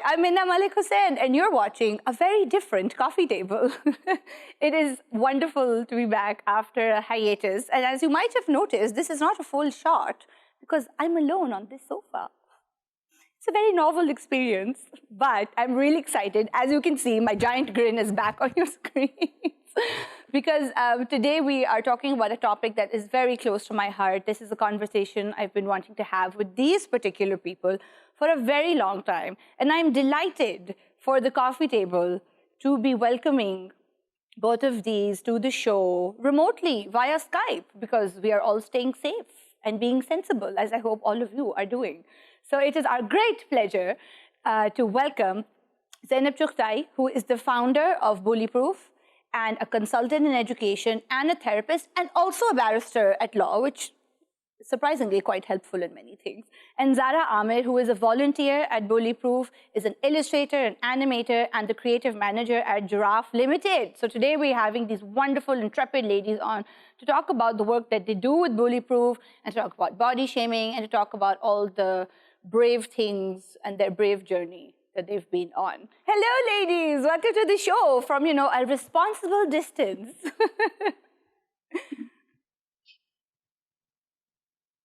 I'm Mina Malik Hussain, and you're watching a very different coffee table. It is wonderful to be back after a hiatus. And as you might have noticed, this is not a full shot because I'm alone on this sofa. It's a very novel experience, but I'm really excited. As you can see, my giant grin is back on your screens. Because today we are talking about a topic that is very close to my heart. This is a conversation I've been wanting to have with these particular people for a very long time. And I'm delighted for the coffee table to be welcoming both of these to the show remotely via Skype, because we are all staying safe and being sensible, as I hope all of you are doing. So it is our great pleasure to welcome Zainab Chughtai, who is the founder of Bullyproof, and a consultant in education and a therapist, and also a barrister at law, which is surprisingly quite helpful in many things. And Zahra Aamer, who is a volunteer at Bullyproof, is an illustrator, an animator, and the creative manager at Giraffe Limited. So today we're having these wonderful, intrepid ladies on to talk about the work that they do with Bullyproof, and to talk about body shaming, and to talk about all the brave things and their brave journey that they've been on. Hello, ladies. Welcome to the show from, a responsible distance.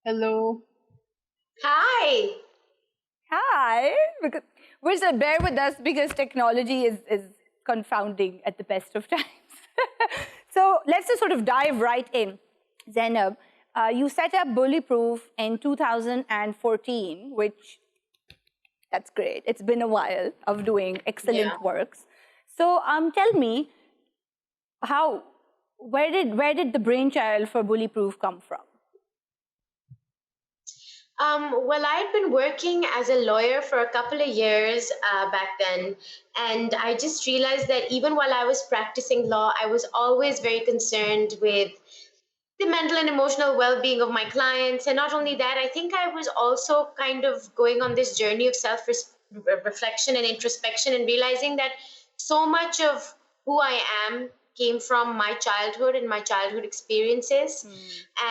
Hello. Hi. Hi. We're just bear with us because technology is confounding at the best of times. So let's just sort of dive right in. Zainab, you set up Bullyproof in 2014, which that's great. It's been a while of doing excellent works. So tell me, where did the brainchild for Bullyproof come from? Well, I'd been working as a lawyer for a couple of years back then, and I just realized that even while I was practicing law, I was always very concerned with the mental and emotional well-being of my clients. And not only that, I think I was also kind of going on this journey of self-reflection and introspection, and realizing that so much of who I am came from my childhood and my childhood experiences,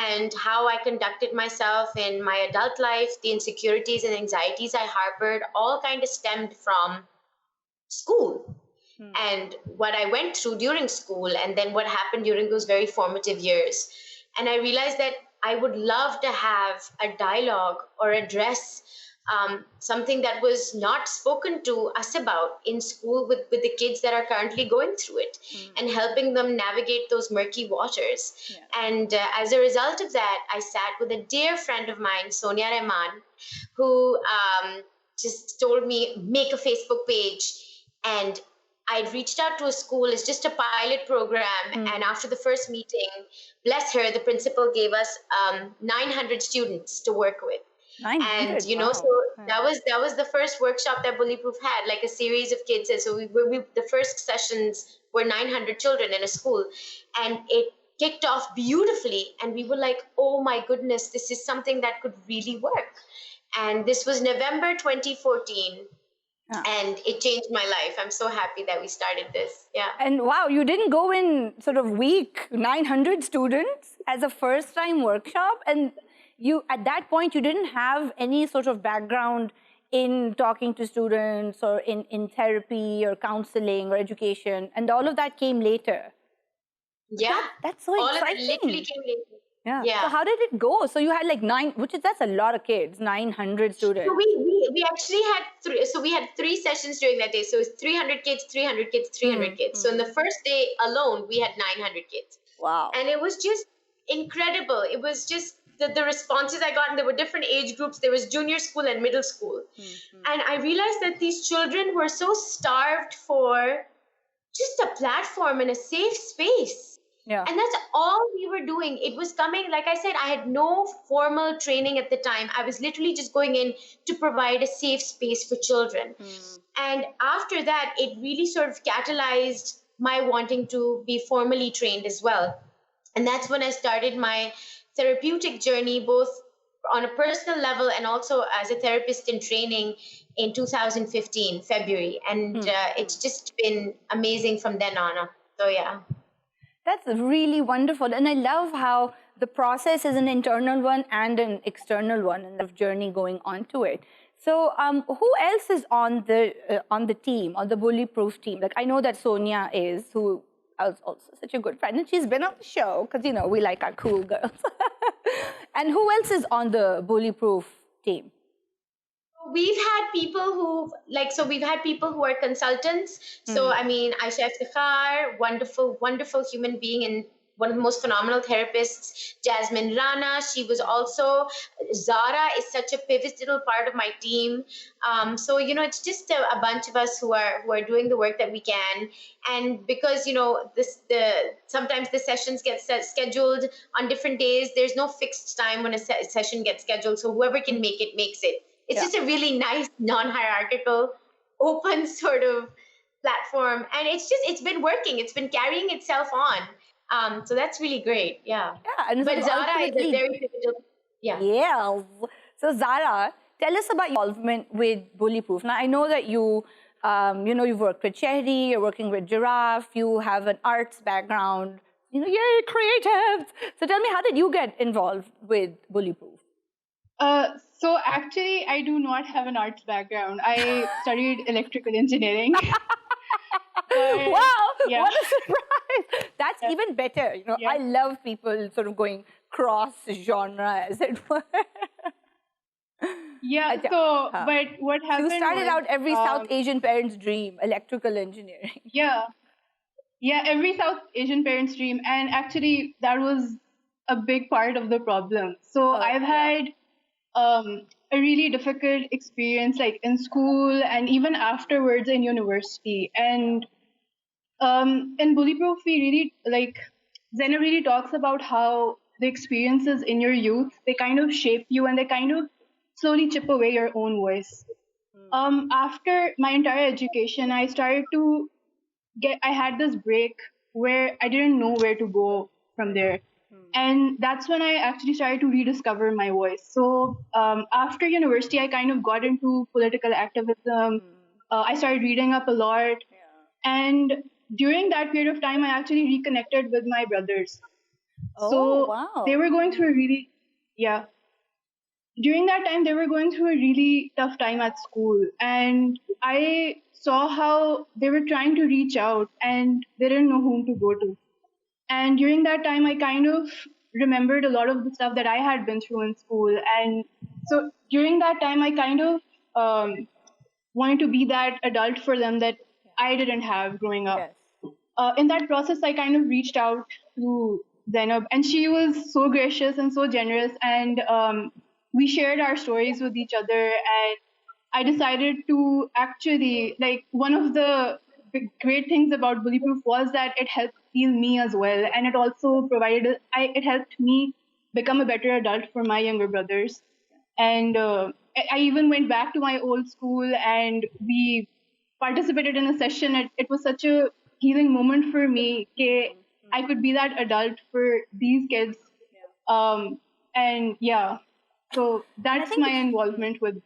and how I conducted myself in my adult life, the insecurities and anxieties I harbored, all kind of stemmed from school. And what I went through during school, and then what happened during those very formative years. And I realized that I would love to have a dialogue or address something that was not spoken to us about in school with the kids that are currently going through it, and helping them navigate those murky waters. And as a result of that, I sat with a dear friend of mine, Sonia Rahman, who just told me, make a Facebook page. And I'd reached out to a school as just a pilot program. And after the first meeting, bless her, the principal gave us 900 students to work with. 900, and wow. So that was the first workshop that Bullyproof had, like a series of kids. And so the first sessions were 900 children in a school, and it kicked off beautifully. And we were like, oh my goodness, this is something that could really work. And this was November 2014. And it changed my life. I'm so happy that we started this. Yeah. And wow, you didn't go in sort of weak 900 students as a first-time workshop, and you at that point you didn't have any sort of background in talking to students or in therapy or counseling or education, and all of that came later. Yeah, that's so all exciting. of it literally came later. Yeah. So how did it go? So you had like that's a lot of kids, 900 students. So we actually had three. So we had 3 sessions during that day. So it's 300 kids, 300 kids, 300 kids. So in the first day alone, we had 900 kids. Wow. And it was just incredible. It was just the responses I got, and there were different age groups. There was junior school and middle school. And I realized that these children were so starved for just a platform and a safe space. Yeah. And that's all we were doing. It was coming, like I said, I had no formal training at the time. I was literally just going in to provide a safe space for children. And after that, it really sort of catalyzed my wanting to be formally trained as well. And that's when I started my therapeutic journey, both on a personal level and also as a therapist in training in 2015, February. And it's just been amazing from then on. So, yeah. That's really wonderful. And I love how the process is an internal one and an external one, and the journey going on to it. So, who else is on the team, on the Bullyproof team? Like, I know that Sonia is, who is also such a good friend, and she's been on the show because we like our cool girls. And who else is on the Bullyproof team? We've had people who are consultants. So, I mean, Aisha Iftikhar, wonderful human being and one of the most phenomenal therapists. Jasmine Rana, she was also, Zahra is such a pivotal part of my team. So, it's just a bunch of us who are doing the work that we can. And because, sometimes the sessions get scheduled on different days, there's no fixed time when a session gets scheduled. So whoever can make it, makes it. It's just a really nice, non-hierarchical, open sort of platform. And it's been working. It's been carrying itself on. So that's really great. Yeah. And but Zahra is a very pivotal. Yeah. Yeah. So Zahra, tell us about your involvement with Bullyproof. Now, I know that you've worked with Cherry, you're working with Giraffe, you have an arts background. You're creative. So tell me, how did you get involved with Bullyproof? So actually, I do not have an arts background. I studied electrical engineering. Wow, what a surprise. That's even better. I love people sort of going cross-genre, as it were. But what happened You started out every South Asian parent's dream, electrical engineering. Yeah, every South Asian parent's dream. And actually, that was a big part of the problem. So I've had a really difficult experience, like in school and even afterwards in university. And in Bullyproof, we really, Zainab really talks about how the experiences in your youth, they kind of shape you and they kind of slowly chip away your own voice. After my entire education, I had this break where I didn't know where to go from there. And that's when I actually started to rediscover my voice. So after university, I kind of got into political activism. I started reading up a lot. And during that period of time, I actually reconnected with my brothers. They were going through during that time, they were going through a really tough time at school. And I saw how they were trying to reach out and they didn't know whom to go to. And during that time, I kind of remembered a lot of the stuff that I had been through in school. And so during that time, I kind of wanted to be that adult for them that I didn't have growing up. Yes. In that process, I kind of reached out to Zainab, and she was so gracious and so generous. And we shared our stories with each other. And I decided to actually, one of the great things about Bullyproof was that it helped heal me as well. And it also it helped me become a better adult for my younger brothers. And I even went back to my old school and we participated in a session. It was such a healing moment for me. I could be that adult for these kids. So that's my involvement with.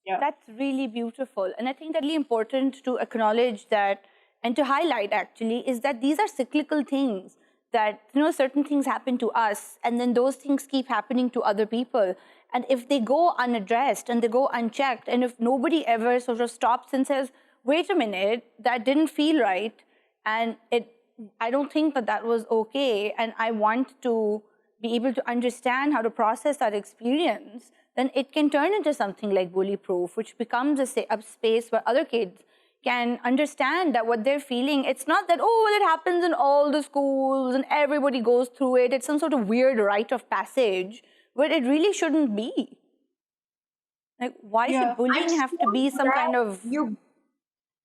Yeah. That's really beautiful. And I think that's really important to acknowledge that and to highlight actually is that these are cyclical things, that certain things happen to us and then those things keep happening to other people. And if they go unaddressed and they go unchecked, and if nobody ever sort of stops and says, wait a minute, that didn't feel right, and I don't think that was okay, and I want to be able to understand how to process that experience, then it can turn into something like Bullyproof, which becomes a space where other kids can understand that what they're feeling, it's not that, it happens in all the schools and everybody goes through it. It's some sort of weird rite of passage, but it really shouldn't be. Why should bullying have to be some kind of...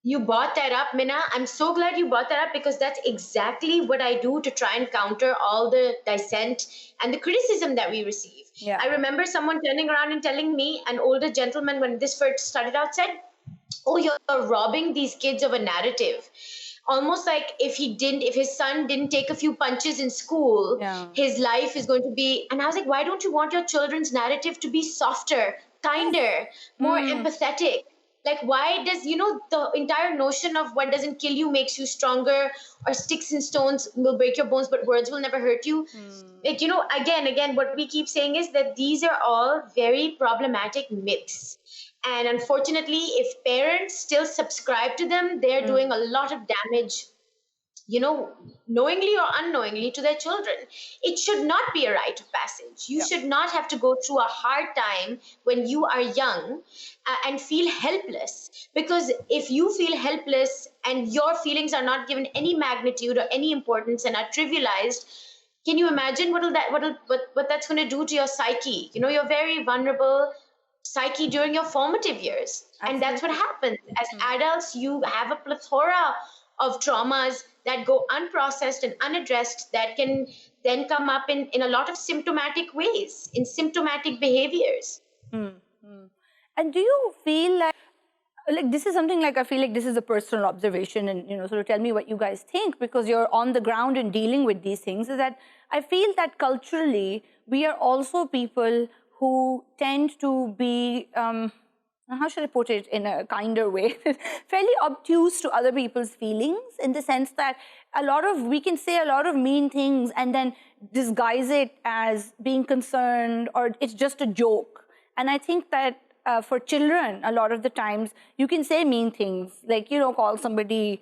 You brought that up, Mina. I'm so glad you brought that up because that's exactly what I do to try and counter all the dissent and the criticism that we receive. Yeah. I remember someone turning around and telling me, an older gentleman when this first started out said, you're robbing these kids of a narrative. Almost like if his son didn't take a few punches in school, his life is going to be... And I was like, why don't you want your children's narrative to be softer, kinder, more empathetic? Why does, the entire notion of what doesn't kill you makes you stronger, or sticks and stones will break your bones, but words will never hurt you. Again, what we keep saying is that these are all very problematic myths. And unfortunately, if parents still subscribe to them, they're doing a lot of damage, knowingly or unknowingly, to their children. It should not be a rite of passage. You should not have to go through a hard time when you are young and feel helpless. Because if you feel helpless and your feelings are not given any magnitude or any importance and are trivialized, can you imagine what that's going to do to your psyche? You're very vulnerable psyche during your formative years. Absolutely. And that's what happens. As adults, you have a plethora of traumas that go unprocessed and unaddressed that can then come up in a lot of symptomatic ways, in symptomatic behaviors. And do you feel like this is something like, I feel like this is a personal observation, and sort of tell me what you guys think, because you're on the ground and dealing with these things, is that I feel that culturally we are also people who tend to be, how should I put it in a kinder way, fairly obtuse to other people's feelings, in the sense that we can say a lot of mean things and then disguise it as being concerned, or it's just a joke. And I think that for children, a lot of the times you can say mean things, like, call somebody,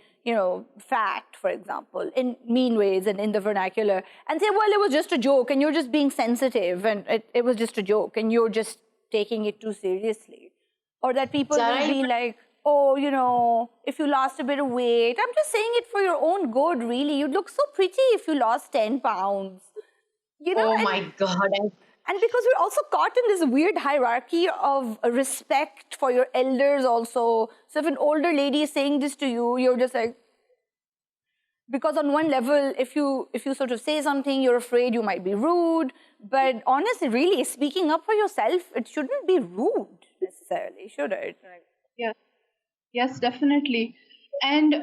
fat, for example, in mean ways and in the vernacular, and say, well, it was just a joke, and you're just being sensitive, and it was just a joke, and you're just taking it too seriously. Or that people will be like, oh, if you lost a bit of weight, I'm just saying it for your own good, really. You'd look so pretty if you lost 10 pounds. My God. And because we're also caught in this weird hierarchy of respect for your elders also. So if an older lady is saying this to you, you're just like, because on one level, if you sort of say something, you're afraid you might be rude. But honestly, really, speaking up for yourself, it shouldn't be rude necessarily, should it? Yes, definitely. And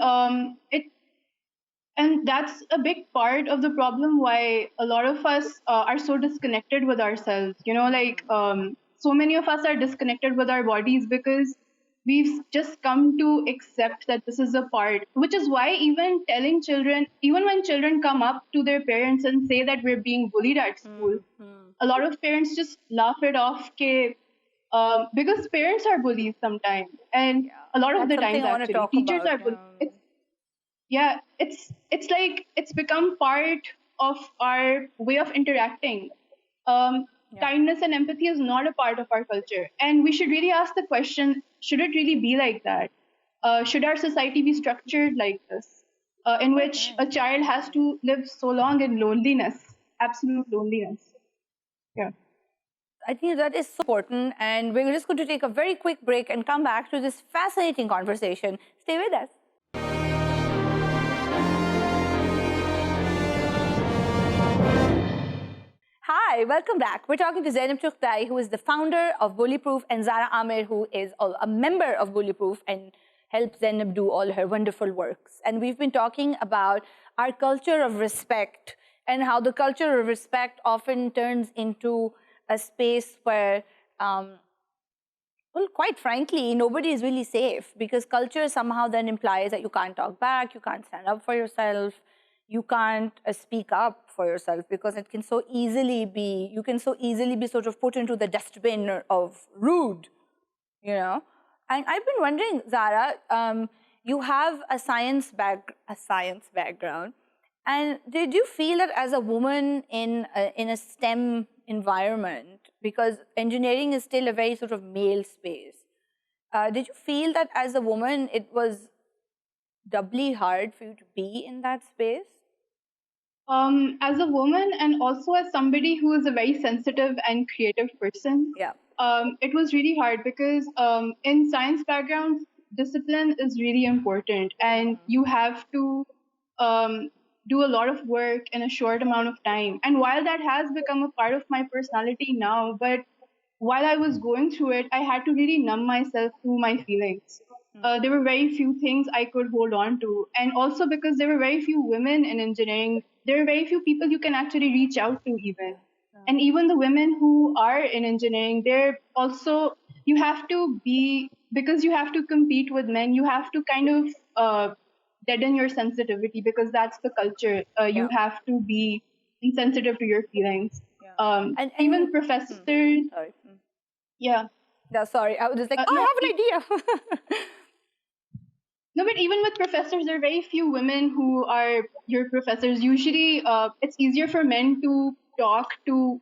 that's a big part of the problem why a lot of us are so disconnected with ourselves. So many of us are disconnected with our bodies because we've just come to accept that this is a part, which is why even telling children, even when children come up to their parents and say that we're being bullied at school, a lot of parents just laugh it off, because parents are bullies sometimes. And a lot of the times, actually, teachers are bullies. It's like it's become part of our way of interacting. Kindness and empathy is not a part of our culture. And we should really ask the question, should it really be like that? Should our society be structured like this, in which a child has to live so long in loneliness, absolute loneliness? Yeah. I think that is so important. And we're just going to take a very quick break and come back to this fascinating conversation. Stay with us. Hi, welcome back. We're talking to Zainab Chughtai, who is the founder of Bullyproof, and Zahra Aamer, who is a member of Bullyproof and helps Zainab do all her wonderful works. And we've been talking about our culture of respect and how the culture of respect often turns into a space where, well, quite frankly, nobody is really safe, because culture somehow then implies that you can't talk back, you can't stand up for yourself, you can't speak up for yourself, because it can so easily be, you can so easily be sort of put into the dustbin of rude, And I've been wondering, Zahra, you have a science background, and did you feel that as a woman in a STEM environment, because engineering is still a very sort of male space, did you feel that as a woman it was doubly hard for you to be in that space? As a woman, and also as somebody who is a very sensitive and creative person, it was really hard because in science backgrounds, discipline is really important, and you have to do a lot of work in a short amount of time. And while that has become a part of my personality now, but while I was going through it, I had to really numb myself to my feelings. There were very few things I could hold on to. And also because there were very few women in engineering, there are very few people you can actually reach out to even. And even the women who are in engineering, they're also, you have to be, because you have to compete with men, you have to kind of deaden your sensitivity, because that's the culture. You have to be insensitive to your feelings. And even professors, No, sorry, I was just like, oh, I have an idea. No, but even with professors, there are very few women who are your professors. Usually, it's easier for men to talk to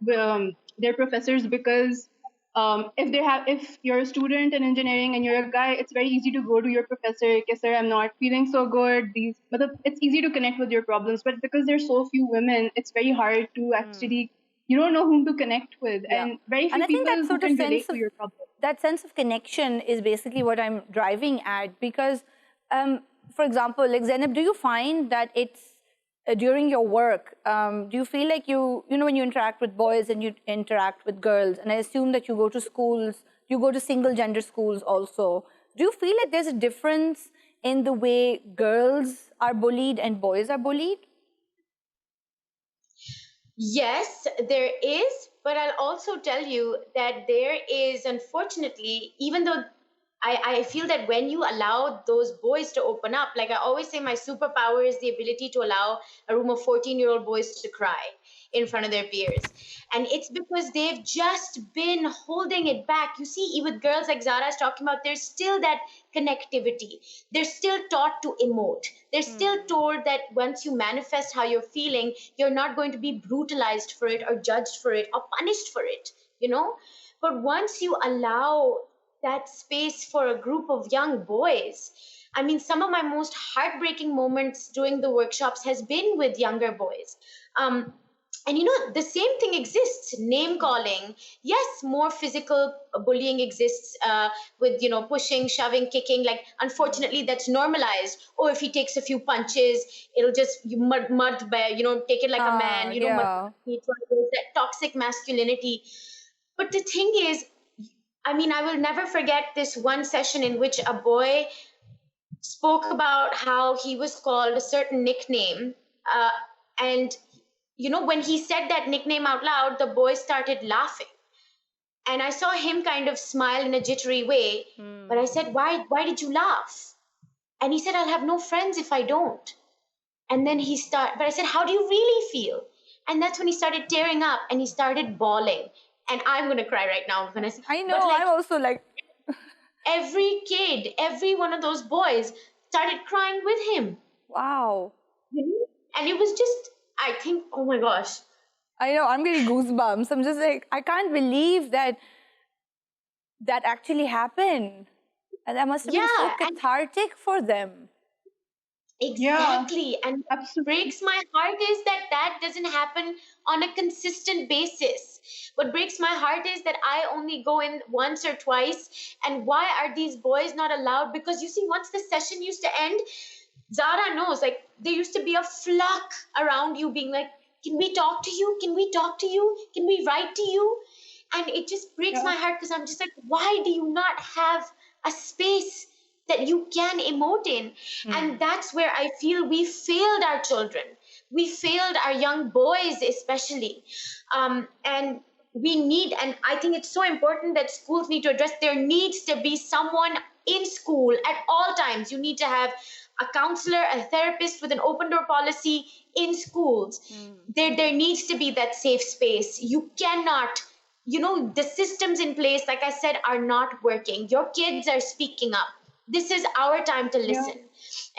their professors because if you're a student in engineering and you're a guy, it's very easy to go to your professor. Okay, sir, I'm not feeling so good. It's easy to connect with your problems, but because there's so few women, it's very hard to actually. You don't know whom to connect with, and very few people who can relate to your problem. That sense of connection is basically what I'm driving at, because for example, like Zainab, do you find that it's during your work, do you feel like when you interact with boys and you interact with girls, and I assume that you go to schools, you go to single gender schools also, do you feel like there's a difference in the way girls are bullied and boys are bullied? Yes, there is, but I'll also tell you that there is, unfortunately, even though I feel that when you allow those boys to open up, like I always say, my superpower is the ability to allow a room of 14-year-old boys to cry in front of their peers. And it's because they've just been holding it back. You see, even with girls like Zahra is talking about, there's still that connectivity. They're still taught to emote. They're still told that once you manifest how you're feeling, you're not going to be brutalized for it or judged for it or punished for it, But once you allow that space for a group of young boys. I mean, some of my most heartbreaking moments during the workshops has been with younger boys. And the same thing exists, name calling. Yes, more physical bullying exists with, pushing, shoving, kicking. Like, unfortunately, that's normalized. Or if he takes a few punches, it'll just mud, take it like a man, that toxic masculinity. But the thing is, I will never forget this one session in which a boy spoke about how he was called a certain nickname. And when he said that nickname out loud, the boy started laughing. And I saw him kind of smile in a jittery way. But I said, why did you laugh? And he said, I'll have no friends if I don't. And then but I said, how do you really feel? And that's when he started tearing up and he started bawling. And I'm going to cry right now. I know, I'm also like... every kid, every one of those boys started crying with him. Wow. And it was just, I think, oh my gosh. I know, I'm getting goosebumps. I'm just like, I can't believe that actually happened. And that must have been so cathartic for them. Exactly. Yeah, and absolutely. What breaks my heart is that doesn't happen on a consistent basis. What breaks my heart is that I only go in once or twice. And why are these boys not allowed? Because you see, once the session used to end, Zahra knows, like, there used to be a flock around you being like, can we talk to you? Can we talk to you? Can we write to you? And it just breaks my heart because I'm just like, why do you not have a space that you can emote in? And that's where I feel we failed our children. We failed our young boys especially. And I think it's so important that schools need to address, there needs to be someone in school at all times. You need to have a counselor, a therapist with an open door policy in schools. There needs to be that safe space. You cannot, the systems in place, like I said, are not working. Your kids are speaking up. This is our time to listen.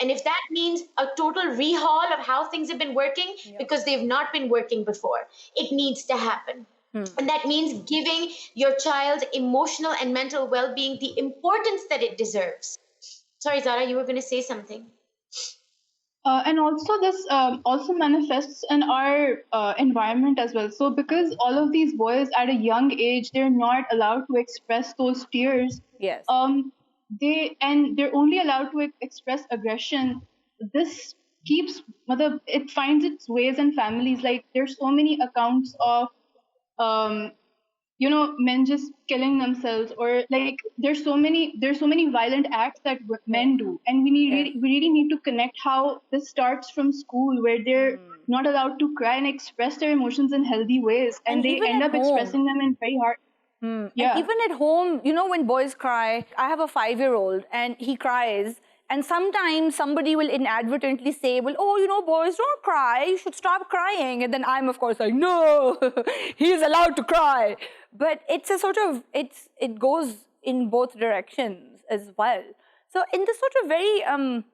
And if that means a total rehaul of how things have been working, because they've not been working before, it needs to happen. And that means giving your child emotional and mental well-being the importance that it deserves. Sorry, Zahra, you were going to say something. And also this also manifests in our environment as well. So because all of these boys at a young age, they're not allowed to express those tears. Yes. They're only allowed to express aggression. This it finds its ways in families. Like, there's so many accounts of men just killing themselves, or like there's so many violent acts that men do, and we really need to connect how this starts from school, where they're not allowed to cry and express their emotions in healthy ways, and they end up expressing them in very hard. And even at home, when boys cry, I have a 5-year-old and he cries, and sometimes somebody will inadvertently say, well, boys don't cry, you should stop crying. And then I'm, of course, like, no, he is allowed to cry. But it's a sort of, it goes in both directions as well. So in this sort of very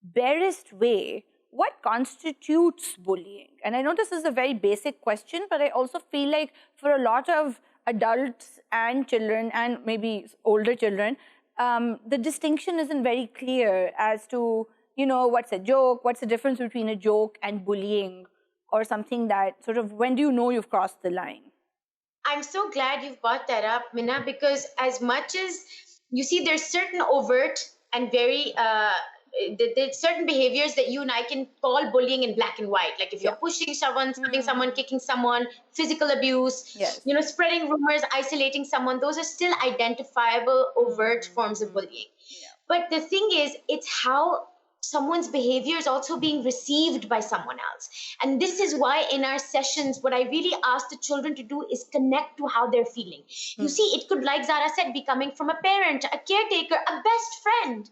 barest way, what constitutes bullying? And I know this is a very basic question, but I also feel like for a lot of adults and children and maybe older children, the distinction isn't very clear as to, what's a joke, what's the difference between a joke and bullying, or something that sort of, when do you know you've crossed the line? I'm so glad you've brought that up, Mina, because as much as you see, there's certain overt and very there's certain behaviors that you and I can call bullying in black and white. Like if you're pushing someone, slapping someone, kicking someone, physical abuse, spreading rumors, isolating someone, those are still identifiable overt forms of bullying. Yeah. But the thing is, it's how someone's behavior is also being received by someone else. And this is why in our sessions, what I really ask the children to do is connect to how they're feeling. You see, it could, like Zahra said, be coming from a parent, a caretaker, a best friend.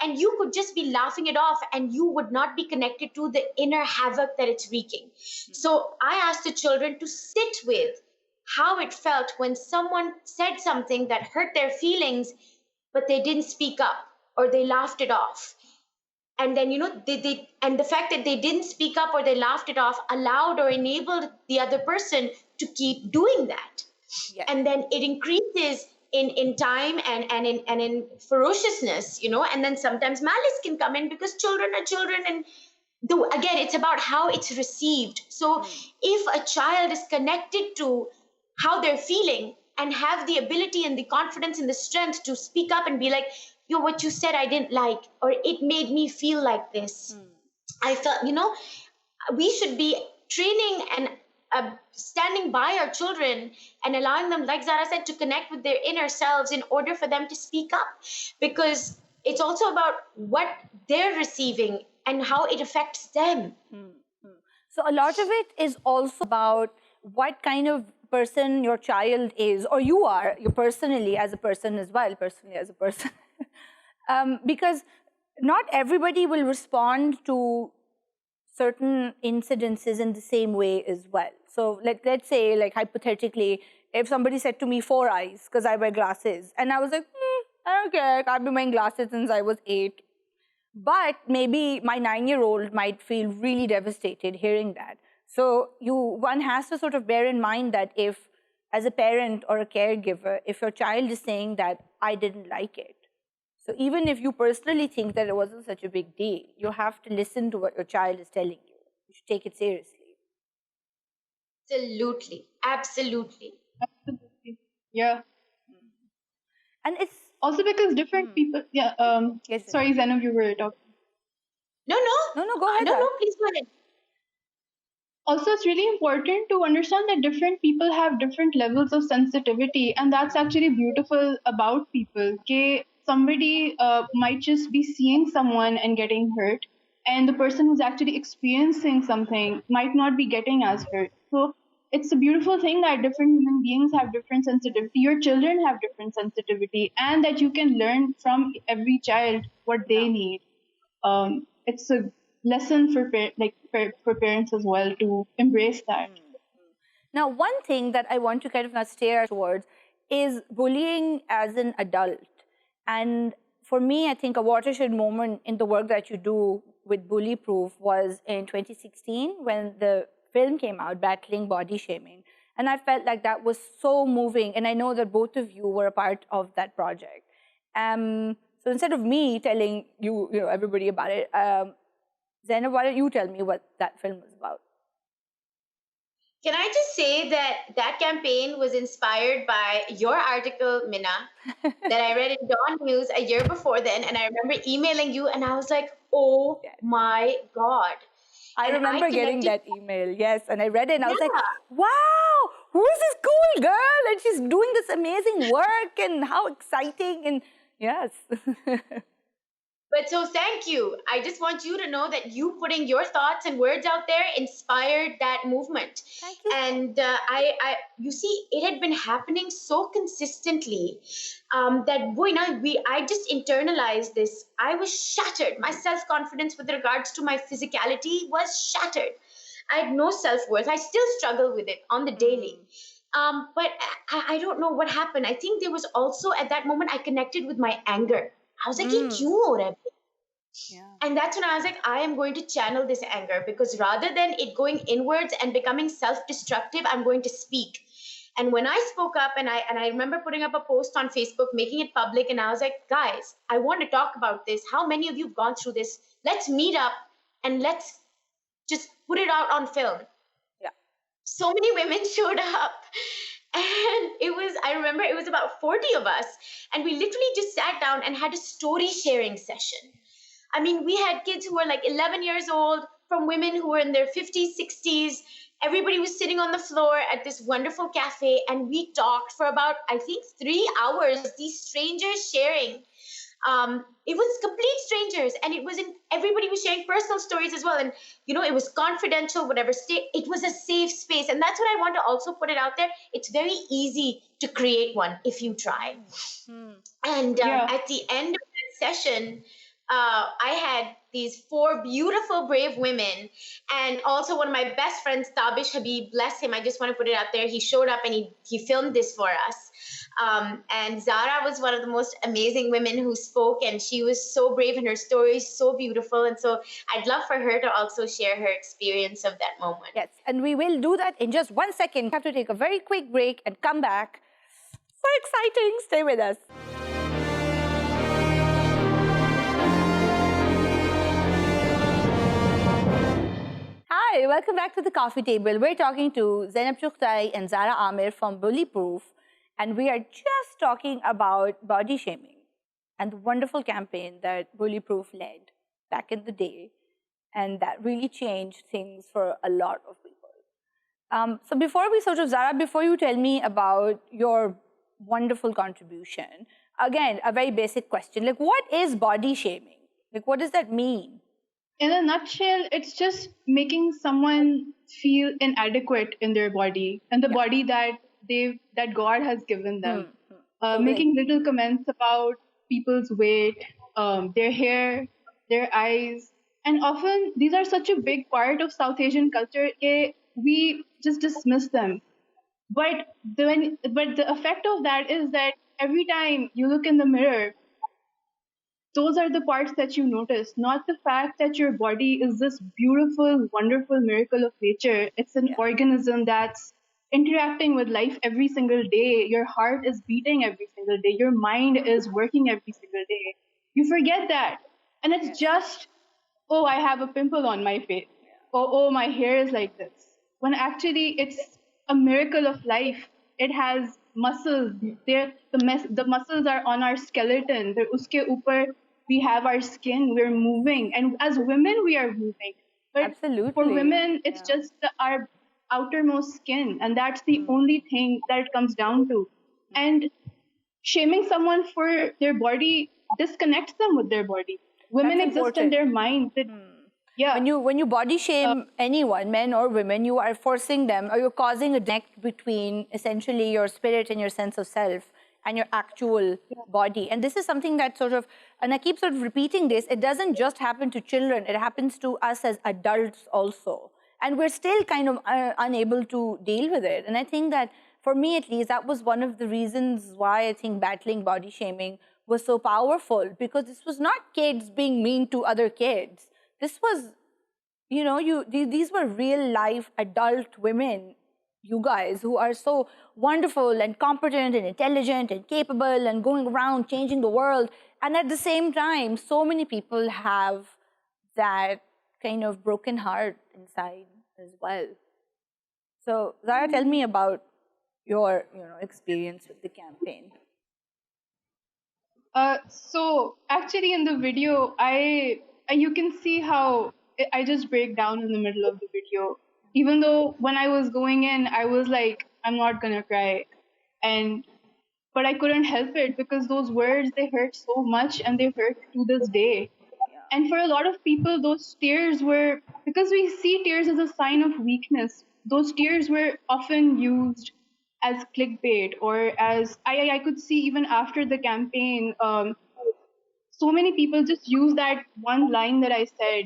And you could just be laughing it off and you would not be connected to the inner havoc that it's wreaking. So I ask the children to sit with how it felt when someone said something that hurt their feelings, but they didn't speak up or they laughed it off. And then, and the fact that they didn't speak up or they laughed it off allowed or enabled the other person to keep doing that. Yes. And then it increases in time and in ferociousness, and then sometimes malice can come in because children are children. And again, it's about how it's received. So if a child is connected to how they're feeling and have the ability and the confidence and the strength to speak up and be like, what you said I didn't like, or it made me feel like this. I felt, we should be training and standing by our children and allowing them, like Zahra said, to connect with their inner selves in order for them to speak up. Because it's also about what they're receiving and how it affects them. So a lot of it is also about what kind of person your child is, or you personally as a person as well, because not everybody will respond to certain incidences in the same way as well. So let's say, like hypothetically, if somebody said to me 4 eyes because I wear glasses, and I was like, I don't care, I've been wearing glasses since I was 8. But maybe my 9-year-old might feel really devastated hearing that. So one has to sort of bear in mind that if, as a parent or a caregiver, if your child is saying that I didn't like it, so even if you personally think that it wasn't such a big deal, you have to listen to what your child is telling you. You should take it seriously. Absolutely. Absolutely. Yeah. And it's also because different people. Yeah. Yes, sorry, Zainab, you were talking. No, go ahead. No, please go ahead. Also, it's really important to understand that different people have different levels of sensitivity, and that's actually beautiful about people. Okay, somebody might just be seeing someone and getting hurt, and the person who's actually experiencing something might not be getting as hurt. So it's a beautiful thing that different human beings have different sensitivity. Your children have different sensitivity, and that you can learn from every child what they need. It's a lesson for parents as well to embrace that. Now, one thing that I want to kind of now steer towards is bullying as an adult. And for me, I think a watershed moment in the work that you do with Bullyproof was in 2016 when the film came out, Battling Body Shaming. And I felt like that was so moving. And I know that both of you were a part of that project. So instead of me telling you, everybody about it, Zainab, why don't you tell me what that film was about? Can I just say that campaign was inspired by your article, Mina, that I read in Dawn News a year before then. And I remember emailing you and I was like, oh my God. I remember getting that email, yes. And I read it and I was like, wow, who is this cool girl? And she's doing this amazing work and how exciting. And yes. But so thank you. I just want you to know that you putting your thoughts and words out there inspired that movement. Thank you. And you see, it had been happening so consistently that I just internalized this. I was shattered. My self-confidence with regards to my physicality was shattered. I had no self-worth. I still struggle with it on the daily. But I don't know what happened. I think there was also at that moment I connected with my anger. I was like, "Ye kyun ho raha hai?" Yeah. And that's when I was like, I am going to channel this anger, because rather than it going inwards and becoming self-destructive, I'm going to speak. And when I spoke up, and I remember putting up a post on Facebook, making it public, and I was like, guys, I want to talk about this. How many of you have gone through this? Let's meet up and let's just put it out on film. Yeah. So many women showed up. And I remember it was about 40 of us. And we literally just sat down and had a story sharing session. I mean, we had kids who were like 11 years old, from women who were in their 50s, 60s. Everybody was sitting on the floor at this wonderful cafe, and we talked for about, I think, 3 hours, these strangers sharing. It was complete strangers, and everybody was sharing personal stories as well. And, it was confidential, whatever state, it was a safe space. And that's what I want to also put it out there. It's very easy to create one if you try. And at the end of that session, I had these 4 beautiful, brave women, and also one of my best friends, Tabish Habib, bless him. I just want to put it out there. He showed up and he filmed this for us. And Zahra was one of the most amazing women who spoke, and she was so brave, and her story is so beautiful. And so I'd love for her to also share her experience of that moment. Yes, and we will do that in just 1 second. We have to take a very quick break and come back. So exciting. Stay with us. Hi, welcome back to the coffee table. We're talking to Zainab Chughtai and Zahra Aamer from Bullyproof, and we are just talking about body shaming and the wonderful campaign that Bullyproof led back in the day, and that really changed things for a lot of people. So before we Zahra, before you tell me about your wonderful contribution, again, a very basic question, like what is body shaming? Like what does that mean? In a nutshell, it's just making someone feel inadequate in their body and the body that God has given them. Making little comments about people's weight, their hair, their eyes. And often these are such a big part of South Asian culture, we just dismiss them. But the effect of that is that every time you look in the mirror, those are the parts that you notice, not the fact that your body is this beautiful, wonderful miracle of nature. It's an organism that's interacting with life every single day. Your heart is beating every single day. Your mind is working every single day. You forget that. And it's just, oh, I have a pimple on my face. Oh, my hair is like this. When actually it's a miracle of life. It has muscles. The muscles are on our skeleton. Uske upar we have our skin. We're moving, and as women we are moving. But absolutely, for women, it's just our outermost skin, and that's the only thing that it comes down to. And shaming someone for their body disconnects them with their body. Women exist in their mind. Yeah. When you body shame anyone, men or women, you are forcing them, or you're causing a disconnect between essentially your spirit and your sense of self and your actual body. And this is something that and I keep repeating this, it doesn't just happen to children, it happens to us as adults also. And we're still kind of unable to deal with it. And I think that, for me at least, that was one of the reasons why I think battling body shaming was so powerful, because this was not kids being mean to other kids. This was, these were real life adult women, you guys, who are so wonderful and competent and intelligent and capable and going around changing the world. And at the same time, so many people have that kind of broken heart inside as well. So Zahra, tell me about your experience with the campaign. So actually in the video, you can see how I just break down in the middle of the video. Even though when I was going in, I was like, I'm not gonna cry. But I couldn't help it, because those words, they hurt so much, and they hurt to this day. And for a lot of people, those tears were, because we see tears as a sign of weakness, those tears were often used as clickbait, or as, I could see even after the campaign, so many people just use that one line that I said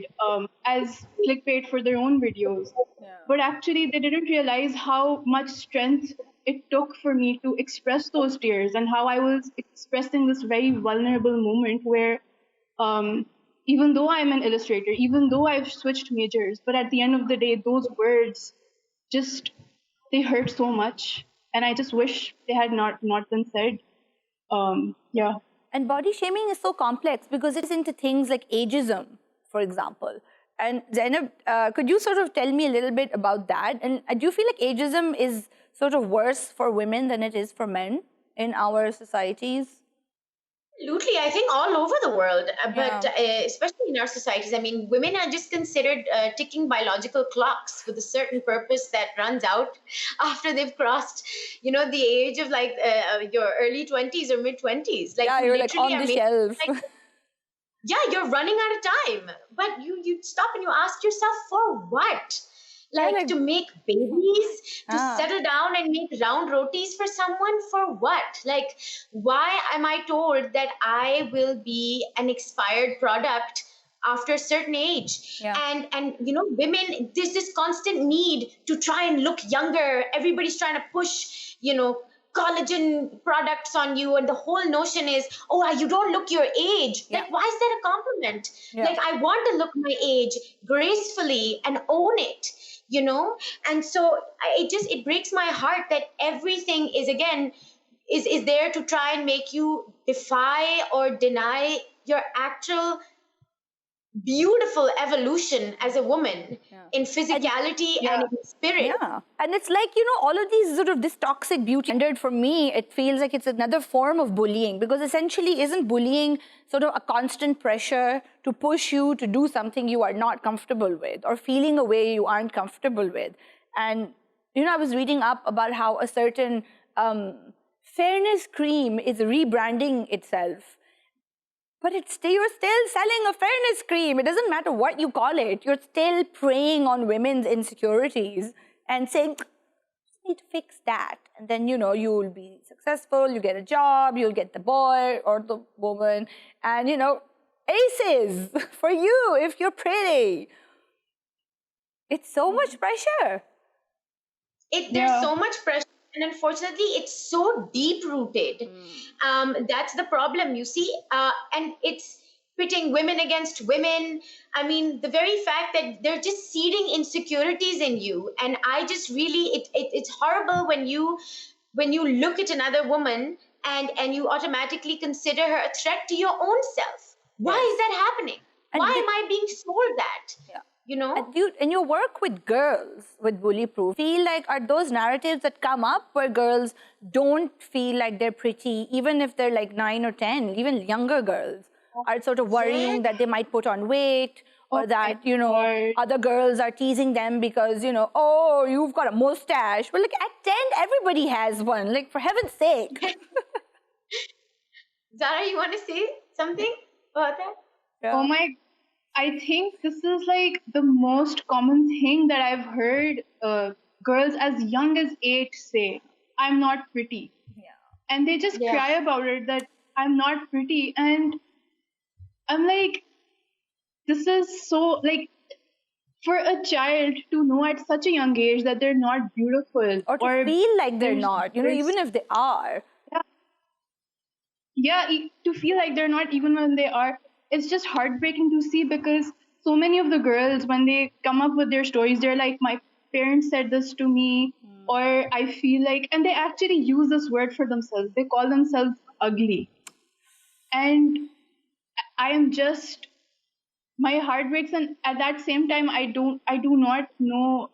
as clickbait for their own videos. But actually, they didn't realize how much strength it took for me to express those tears, and how I was expressing this very vulnerable moment where, even though I'm an illustrator, even though I've switched majors, but at the end of the day, those words just, they hurt so much, and I just wish they had not been said. Yeah. And body shaming is so complex because it's into things like ageism, for example. And Zainab, could you sort of tell me a little bit about that? And do you feel like ageism is sort of worse for women than it is for men in our societies? Absolutely, I think all over the world, but especially in our societies. I mean, women are just considered ticking biological clocks with a certain purpose that runs out after they've crossed, the age of like your early 20s or mid 20s. Like, yeah, you're like on the shelf. Like, yeah, you're running out of time, but you stop and you ask yourself, for what? Like, to make babies, to settle down and make round rotis for someone, for what? Like, why am I told that I will be an expired product after a certain age? And women, there's this constant need to try and look younger. Everybody's trying to push, collagen products on you, and the whole notion is, you don't look your age. Like, why is that a compliment? Like, I want to look my age gracefully and own it. And so it breaks my heart that everything is, again, is there to try and make you defy or deny your actual beautiful evolution as a woman in physicality and in spirit. Yeah. And it's like, all of these this toxic beauty standard, for me, it feels like it's another form of bullying, because essentially isn't bullying sort of a constant pressure to push you to do something you are not comfortable with, or feeling a way you aren't comfortable with? And, I was reading up about how a certain fairness cream is rebranding itself. But you're still selling a fairness cream. It doesn't matter what you call it. You're still preying on women's insecurities and saying, you need to fix that. And then, you'll be successful, you get a job, you'll get the boy or the woman. And, aces for you if you're pretty. It's so much pressure. There's so much pressure. And unfortunately, it's so deep-rooted. That's the problem, you see. And it's pitting women against women. I mean, the very fact that they're just seeding insecurities in you. And I just really, it's horrible when you look at another woman and you automatically consider her a threat to your own self. Why is that happening? Why am I being sold that? Yeah. And your work with girls, with Bullyproof, feel like, are those narratives that come up where girls don't feel like they're pretty, even if they're like 9 or 10, even younger girls are sort of worrying that they might put on weight, or that, other girls are teasing them because, you've got a mustache. Well, like at 10, everybody has one, like, for heaven's sake. Zahra, you want to say something about that? Yeah. Oh my, I think this is like the most common thing that I've heard girls as young as 8 say, I'm not pretty. Yeah. And they just cry about it, that I'm not pretty. And I'm like, this is so, like, for a child to know at such a young age that they're not beautiful. Or to feel like they're not, even if they are. Yeah, to feel like they're not even when they are. It's just heartbreaking to see, because so many of the girls, when they come up with their stories, they're like, my parents said this to me, or I feel like, and they actually use this word for themselves. They call themselves ugly. And I am just, my heart breaks, and at that same time, I do not know,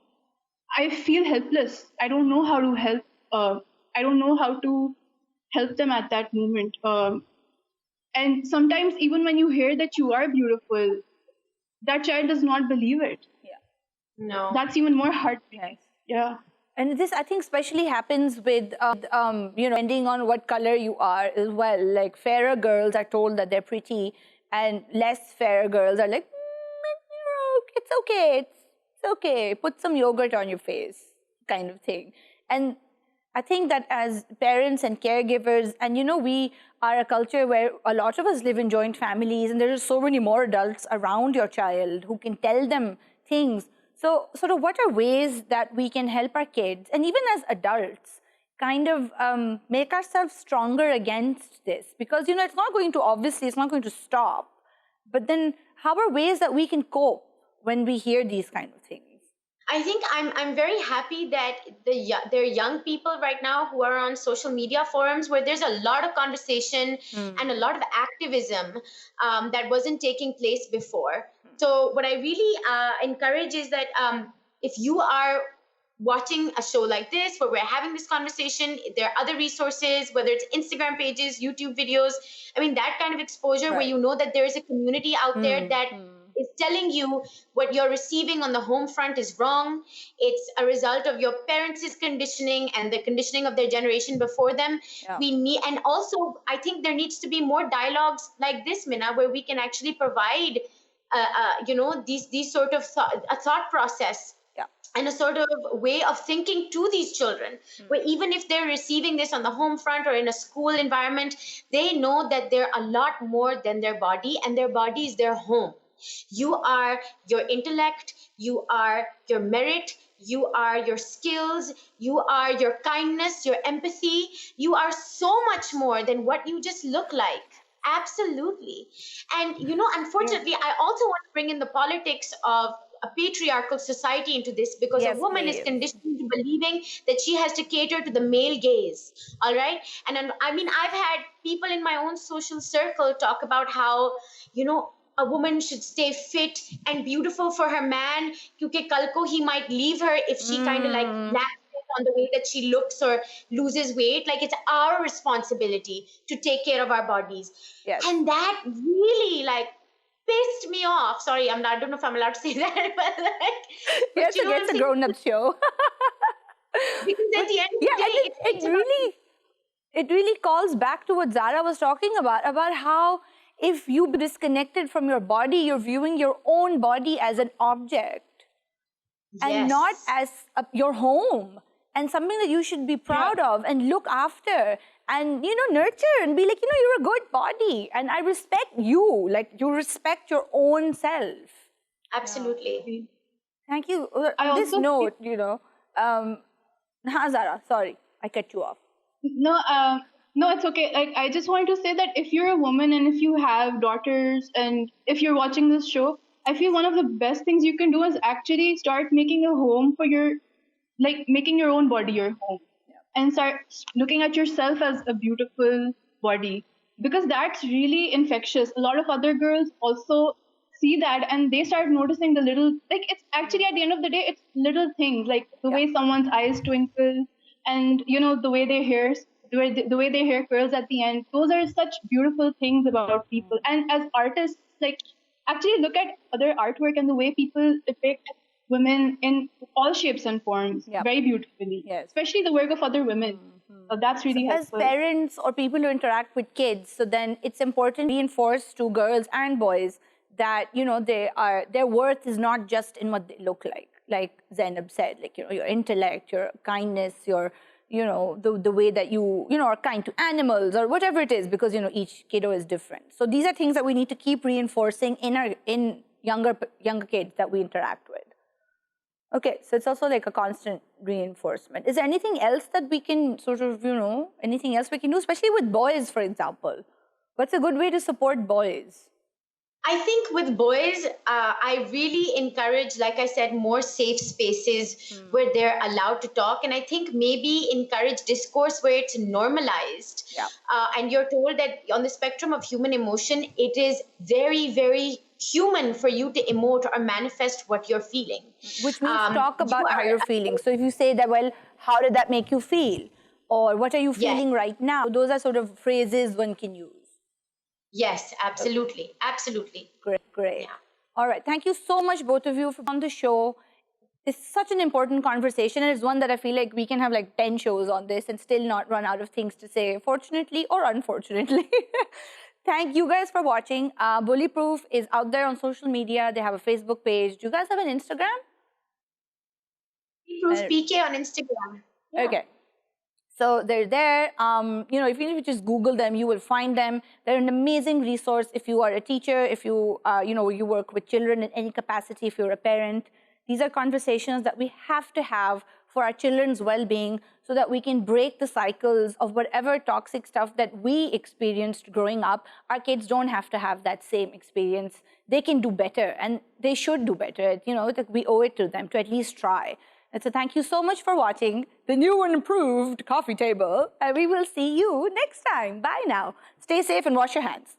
I feel helpless. I don't know how to help. I don't know how to help them at that moment. And sometimes even when you hear that you are beautiful, that child does not believe it. Yeah. No. That's even more heartbreaking. Yes. Yeah. And this, I think, especially happens with, depending on what color you are as well. Like, fairer girls are told that they're pretty, and less fair girls are like, it's okay, it's okay, put some yogurt on your face, kind of thing. And I think that as parents and caregivers, and we are a culture where a lot of us live in joint families, and there are so many more adults around your child who can tell them things. So sort of what are ways that we can help our kids, and even as adults, kind of make ourselves stronger against this? Because, you know, it's not going to stop. But then how are ways that we can cope when we hear these kind of things? I think I'm very happy that there are young people right now who are on social media forums where there's a lot of conversation and a lot of activism that wasn't taking place before. So what I really encourage is that if you are watching a show like this where we're having this conversation, there are other resources, whether it's Instagram pages, YouTube videos, I mean, that kind of exposure where you know that there is a community out there that is telling you what you're receiving on the home front is wrong. It's a result of your parents' conditioning and the conditioning of their generation before them. We need, and also I think there needs to be more dialogues like this, Mina, where we can actually provide, you know, these sort of a thought process and a sort of way of thinking to these children, where even if they're receiving this on the home front or in a school environment, they know that they're a lot more than their body, and their body is their home. You are your intellect, you are your merit, you are your skills, you are your kindness, your empathy. You are so much more than what you just look like. Absolutely. And, you know, unfortunately, I also want to bring in the politics of a patriarchal society into this, because a woman is conditioned to believing that she has to cater to the male gaze. All right. And I mean, I've had people in my own social circle talk about how, you know, a woman should stay fit and beautiful for her man, because kal ko he might leave her if she kind of like lapses on the way that she looks or loses weight. Like, it's our responsibility to take care of our bodies. And that really like pissed me off. Sorry, I don't know if I'm allowed to say that, but like, yes, it's a grown-up show. Because at the end of the day, it really calls back to what Zahra was talking about how if you disconnected from your body, you're viewing your own body as an object and not as your home and something that you should be proud of and look after and, you know, nurture and be like, you know, you're a good body and I respect you, like you respect your own self. Absolutely. Thank you. On this note, you know, Zahra, sorry, I cut you off. No, it's okay. Like, I just wanted to say that if you're a woman and if you have daughters and if you're watching this show, I feel one of the best things you can do is actually start making a home for making your own body your home and start looking at yourself as a beautiful body, because that's really infectious. A lot of other girls also see that and they start noticing the little, like, it's actually at the end of the day, it's little things like the way someone's eyes twinkle and, you know, the way their hair curls at the end. Those are such beautiful things about people. And as artists, like, actually look at other artwork and the way people depict women in all shapes and forms very beautifully, especially the work of other women. So that's really helpful. As parents or people who interact with kids, so then it's important to reinforce to girls and boys that, you know, their worth is not just in what they look like Zainab said, like, you know, your intellect, your kindness, your, you know, the way that you know, are kind to animals or whatever it is, because, you know, each kiddo is different. So these are things that we need to keep reinforcing in younger kids that we interact with. Okay, so it's also like a constant reinforcement. Is there anything else that we can sort of, you know, anything else we can do, especially with boys, for example? What's a good way to support boys? I think with boys, I really encourage, like I said, more safe spaces where they're allowed to talk. And I think maybe encourage discourse where it's normalized. And you're told that on the spectrum of human emotion, it is very, very human for you to emote or manifest what you're feeling. Which means talk about how you're feeling. So if you say that, well, how did that make you feel? Or what are you feeling right now? Those are sort of phrases one can use. Yes, absolutely. Absolutely. Great. All right. Thank you so much, both of you, for on the show. It's such an important conversation. And it's one that I feel like we can have like 10 shows on this and still not run out of things to say, fortunately or unfortunately. Thank you guys for watching. Bullyproof is out there on social media. They have a Facebook page. Do you guys have an Instagram? Bullyproof PK on Instagram. Okay. So they're there. You know, if you just Google them, you will find them. They're an amazing resource if you are a teacher, if you, you know, you work with children in any capacity, if you're a parent. These are conversations that we have to have for our children's well-being so that we can break the cycles of whatever toxic stuff that we experienced growing up. Our kids don't have to have that same experience. They can do better, and they should do better. You know, that we owe it to them to at least try. And so thank you so much for watching the new and improved coffee table, and we will see you next time. Bye now. Stay safe and wash your hands.